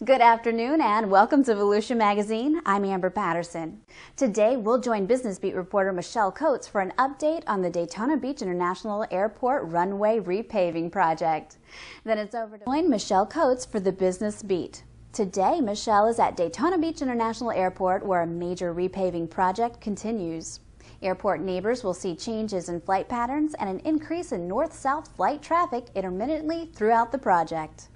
Good afternoon and welcome to Volusia Magazine. I'm Amber Patterson. Today we'll join Business Beat reporter Michelle Coates for an update on the Daytona Beach International Airport runway repaving project. Then it's over to join Michelle Coates for the Business Beat. Today Michelle is at Daytona Beach International Airport where a major repaving project continues. Airport neighbors will see changes in flight patterns and an increase in north-south flight traffic intermittently throughout the project.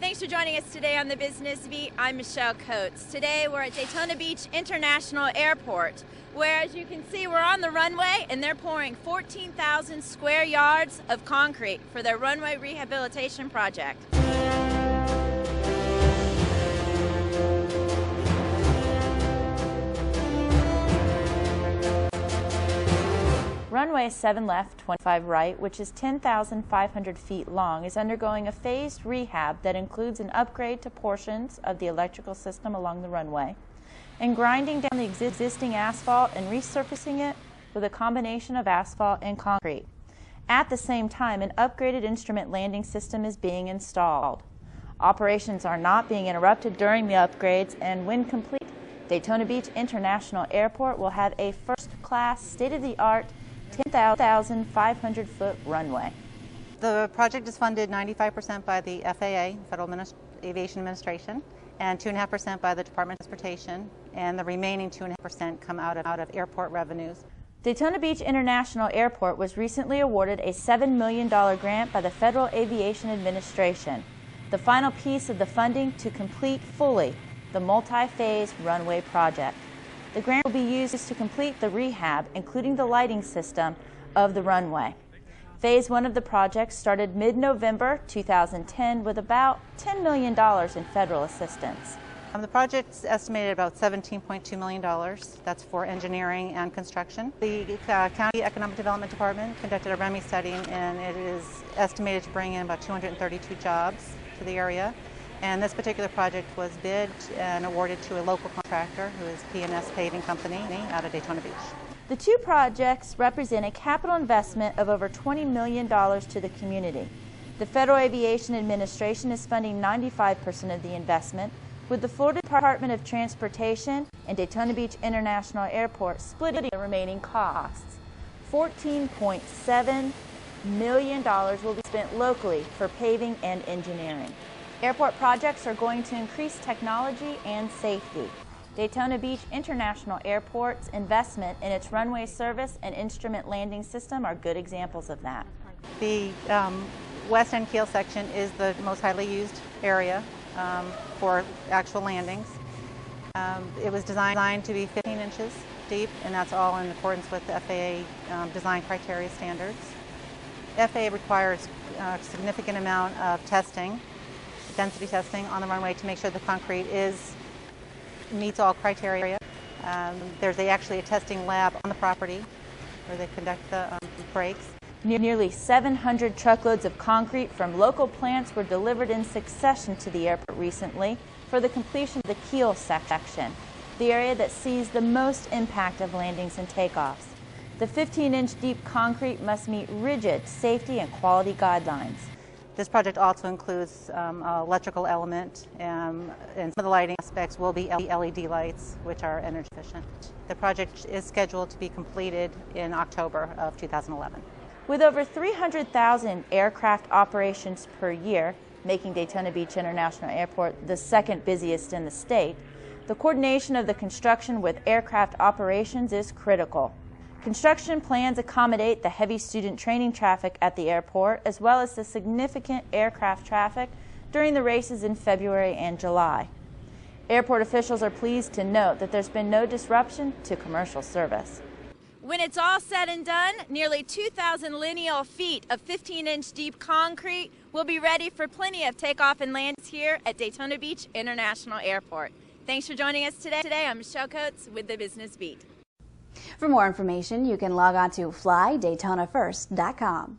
Thanks for joining us today on the Business Beat. I'm Michelle Coates. Today we're at Daytona Beach International Airport, where as you can see we're on the runway and they're pouring 14,000 square yards of concrete for their runway rehabilitation project. Runway 7 left, 25 right, which is 10,500 feet long, is undergoing a phased rehab that includes an upgrade to portions of the electrical system along the runway and grinding down the existing asphalt and resurfacing it with a combination of asphalt and concrete. At the same time, an upgraded instrument landing system is being installed. Operations are not being interrupted during the upgrades, and when complete, Daytona Beach International Airport will have a first-class, state-of-the-art 10,500-foot runway. The project is funded 95% by the FAA, Federal Aviation Administration, and 2.5% by the Department of Transportation, and the remaining 2.5% come out of airport revenues. Daytona Beach International Airport was recently awarded a $7 million grant by the Federal Aviation Administration, the final piece of the funding to complete fully the multi-phase runway project. The grant will be used to complete the rehab, including the lighting system of the runway. Phase 1 of the project started mid-November 2010 with about $10 million in federal assistance. The project's estimated about $17.2 million. That's for engineering and construction. The County Economic Development Department conducted a REMI study, and it is estimated to bring in about 232 jobs to the area. And this particular project was bid and awarded to a local contractor who is P&S Paving Company out of Daytona Beach. The two projects represent a capital investment of over $20 million to the community. The Federal Aviation Administration is funding 95% of the investment, with the Florida Department of Transportation and Daytona Beach International Airport splitting the remaining costs. $14.7 million will be spent locally for paving and engineering. Airport projects are going to increase technology and safety. Daytona Beach International Airport's investment in its runway service and instrument landing system are good examples of that. The west end keel section is the most highly used area for actual landings. It was designed to be 15 inches deep, and that's all in accordance with the FAA design criteria standards. FAA requires a significant amount of testing, density testing on the runway to make sure the concrete meets all criteria. There's actually a testing lab on the property where they conduct the brakes. Nearly 700 truckloads of concrete from local plants were delivered in succession to the airport recently for the completion of the keel section, the area that sees the most impact of landings and takeoffs. The 15-inch deep concrete must meet rigid safety and quality guidelines. This project also includes an electrical element, and some of the lighting aspects will be LED lights, which are energy efficient. The project is scheduled to be completed in October of 2011. With over 300,000 aircraft operations per year, making Daytona Beach International Airport the second busiest in the state, the coordination of the construction with aircraft operations is critical. Construction plans accommodate the heavy student training traffic at the airport, as well as the significant aircraft traffic during the races in February and July. Airport officials are pleased to note that there's been no disruption to commercial service. When it's all said and done, nearly 2,000 lineal feet of 15-inch deep concrete will be ready for plenty of takeoff and lands here at Daytona Beach International Airport. Thanks for joining us today. I'm Michelle Coates with the Business Beat. For more information, you can log on to flydaytonafirst.com.